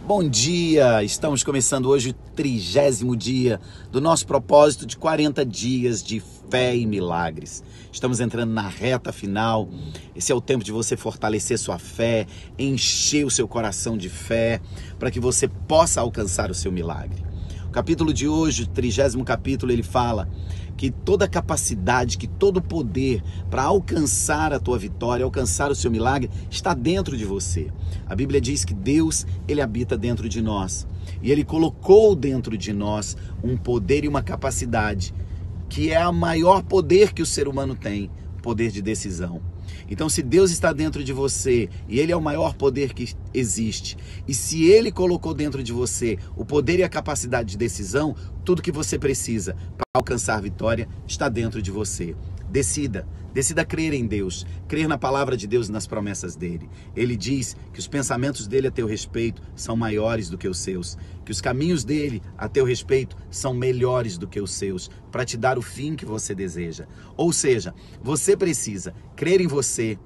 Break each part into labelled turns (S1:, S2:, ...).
S1: Bom dia! Estamos começando hoje o 30º dia do nosso propósito de 40 dias de fé e milagres. Estamos entrando na reta final. Esse é o tempo de você fortalecer sua fé, encher o seu coração de fé, para que você possa alcançar o seu milagre. O capítulo de hoje, o 30º capítulo, ele fala que toda capacidade, que todo poder para alcançar a tua vitória, alcançar o seu milagre, está dentro de você. A Bíblia diz que Deus, ele habita dentro de nós. E ele colocou dentro de nós um poder e uma capacidade que é o maior poder que o ser humano tem, o poder de decisão. Então, se Deus está dentro de você e Ele é o maior poder que existe, e se Ele colocou dentro de você o poder e a capacidade de decisão, tudo que você precisa para alcançar a vitória está dentro de você. Decida crer em Deus, crer na palavra de Deus e nas promessas dele. Ele diz que os pensamentos dele a teu respeito são maiores do que os seus, que os caminhos dele a teu respeito são melhores do que os seus, para te dar o fim que você deseja. Ou seja, você precisa crer em você,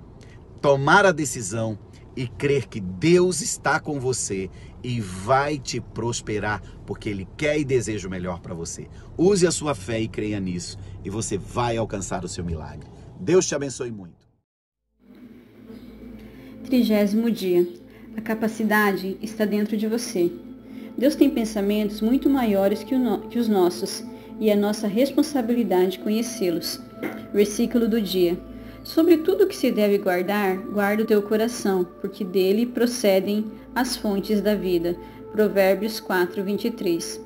S1: tomar a decisão e crer que Deus está com você e vai te prosperar, porque Ele quer e deseja o melhor para você. Use a sua fé e creia nisso, e você vai alcançar o seu milagre. Deus te abençoe muito.
S2: 30º dia. A capacidade está dentro de você. Deus tem pensamentos muito maiores que os nossos, e é nossa responsabilidade conhecê-los. Versículo do dia. Sobre tudo que se deve guardar, guarda o teu coração, porque dele procedem as fontes da vida. Provérbios 4:23.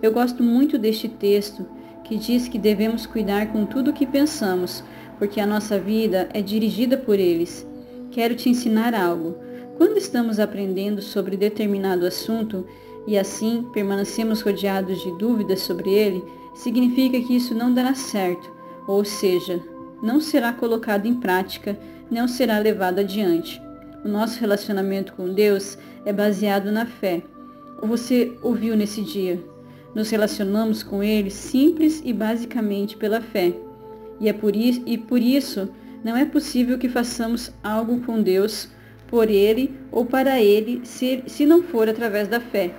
S2: Eu gosto muito deste texto, que diz que devemos cuidar com tudo o que pensamos, porque a nossa vida é dirigida por eles. Quero te ensinar algo. Quando estamos aprendendo sobre determinado assunto, e assim permanecemos rodeados de dúvidas sobre ele, significa que isso não dará certo, ou seja, não será colocado em prática, não será levado adiante. O nosso relacionamento com Deus é baseado na fé. Você ouviu nesse dia? Nos relacionamos com Ele simples e basicamente pela fé. E por isso não é possível que façamos algo com Deus, por Ele ou para Ele, se não for através da fé.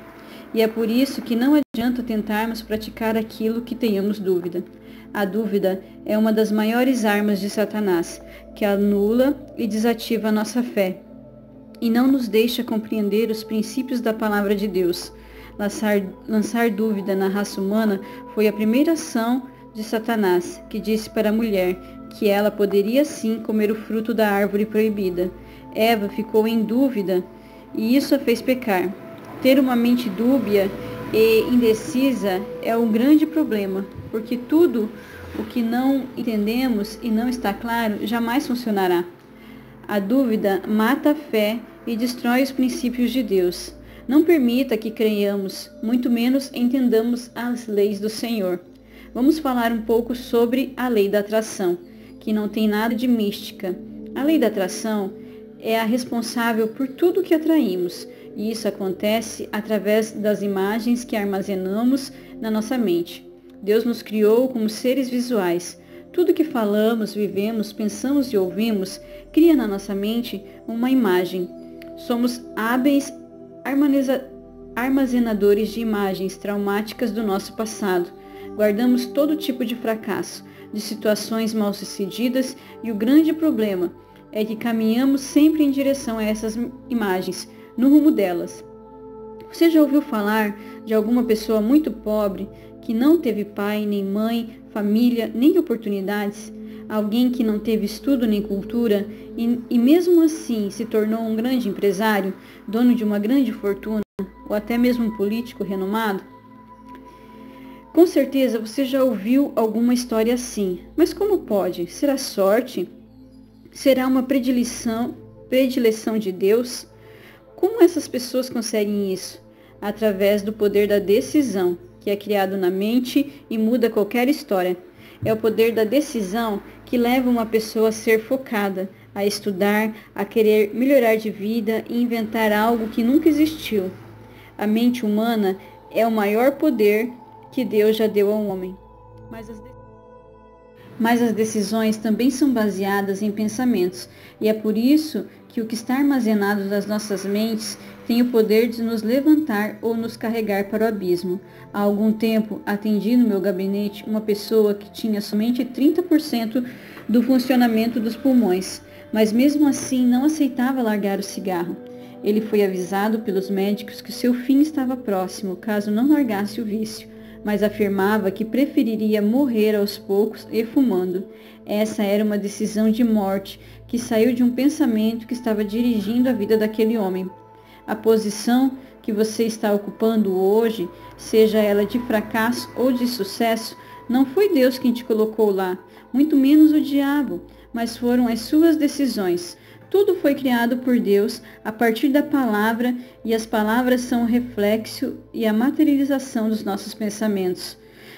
S2: E é por isso que não adianta tentarmos praticar aquilo que tenhamos dúvida. A dúvida é uma das maiores armas de Satanás, que anula e desativa a nossa fé, e não nos deixa compreender os princípios da palavra de Deus. Lançar dúvida na raça humana foi a primeira ação de Satanás, que disse para a mulher que ela poderia sim comer o fruto da árvore proibida. Eva ficou em dúvida e isso a fez pecar. Ter uma mente dúbia e indecisa é um grande problema, porque tudo o que não entendemos e não está claro jamais funcionará. A dúvida mata a fé e destrói os princípios de Deus. Não permita que creiamos, muito menos entendamos as leis do Senhor. Vamos falar um pouco sobre a lei da atração, que não tem nada de mística. A lei da atração é a responsável por tudo que atraímos, e isso acontece através das imagens que armazenamos na nossa mente. Deus nos criou como seres visuais. Tudo que falamos, vivemos, pensamos e ouvimos cria na nossa mente uma imagem. Somos hábeis armazenadores de imagens traumáticas do nosso passado. Guardamos todo tipo de fracasso, de situações mal-sucedidas, e o grande problema é que caminhamos sempre em direção a essas imagens, no rumo delas. Você já ouviu falar de alguma pessoa muito pobre que não teve pai, nem mãe, família, nem oportunidades? Alguém que não teve estudo nem cultura e mesmo assim se tornou um grande empresário, dono de uma grande fortuna, ou até mesmo um político renomado? Com certeza você já ouviu alguma história assim. Mas como pode? Será sorte? Será uma predileção de Deus? Como essas pessoas conseguem isso? Através do poder da decisão, que é criado na mente e muda qualquer história. É o poder da decisão que leva uma pessoa a ser focada, a estudar, a querer melhorar de vida e inventar algo que nunca existiu. A mente humana é o maior poder que Deus já deu ao homem. Mas as decisões também são baseadas em pensamentos, e é por isso que o que está armazenado nas nossas mentes tem o poder de nos levantar ou nos carregar para o abismo. Há algum tempo, atendi no meu gabinete uma pessoa que tinha somente 30% do funcionamento dos pulmões, mas mesmo assim não aceitava largar o cigarro. Ele foi avisado pelos médicos que seu fim estava próximo, caso não largasse o vício, mas afirmava que preferiria morrer aos poucos e fumando. Essa era uma decisão de morte que saiu de um pensamento que estava dirigindo a vida daquele homem. A posição que você está ocupando hoje, seja ela de fracasso ou de sucesso, não foi Deus quem te colocou lá, muito menos o diabo, mas foram as suas decisões. Tudo foi criado por Deus a partir da palavra, e as palavras são o reflexo e a materialização dos nossos pensamentos.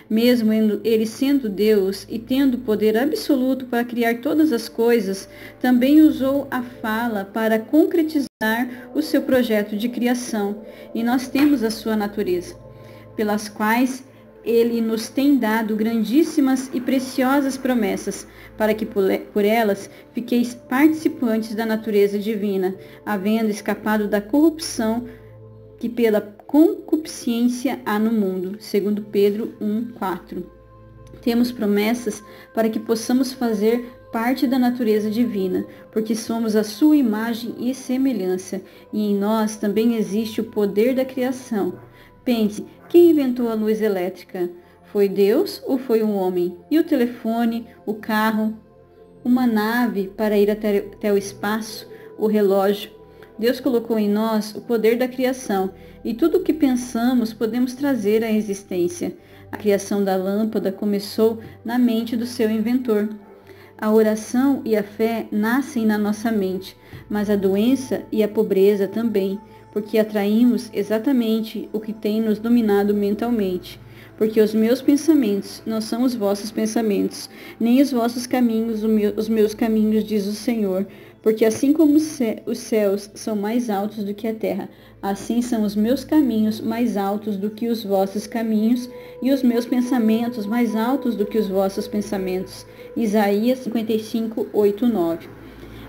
S2: Mesmo ele sendo Deus e tendo poder absoluto para criar todas as coisas, também usou a fala para concretizar o seu projeto de criação, e nós temos a sua natureza, pelas quais ele nos tem dado grandíssimas e preciosas promessas, para que por elas fiqueis participantes da natureza divina, havendo escapado da corrupção que pela concupiscência há no mundo. 2 Pedro 1:4. Temos promessas para que possamos fazer parte da natureza divina, porque somos a sua imagem e semelhança, e em nós também existe o poder da criação. Pense, quem inventou a luz elétrica? Foi Deus ou foi um homem? E o telefone, o carro, uma nave para ir até o espaço, o relógio? Deus colocou em nós o poder da criação, e tudo o que pensamos podemos trazer à existência. A criação da lâmpada começou na mente do seu inventor. A oração e a fé nascem na nossa mente, mas a doença e a pobreza também, porque atraímos exatamente o que tem nos dominado mentalmente. Porque os meus pensamentos não são os vossos pensamentos, nem os vossos caminhos os meus caminhos, diz o Senhor. Porque assim como os céus são mais altos do que a terra, assim são os meus caminhos mais altos do que os vossos caminhos, e os meus pensamentos mais altos do que os vossos pensamentos. Isaías 55, 8, 9.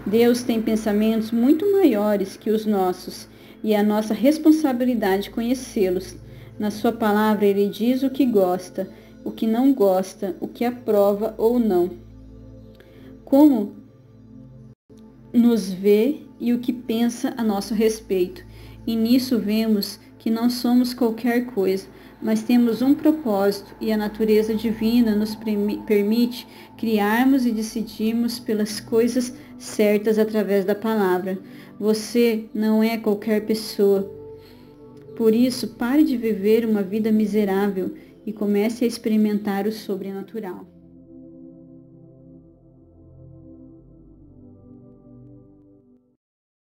S2: Deus tem pensamentos muito maiores que os nossos, e é a nossa responsabilidade conhecê-los. Na sua palavra ele diz o que gosta, o que não gosta, o que aprova ou não. Como nos vê e o que pensa a nosso respeito. E nisso vemos que não somos qualquer coisa, mas temos um propósito, e a natureza divina nos permite criarmos e decidirmos pelas coisas certas através da palavra. Você não é qualquer pessoa. Por isso, pare de viver uma vida miserável e comece a experimentar o sobrenatural.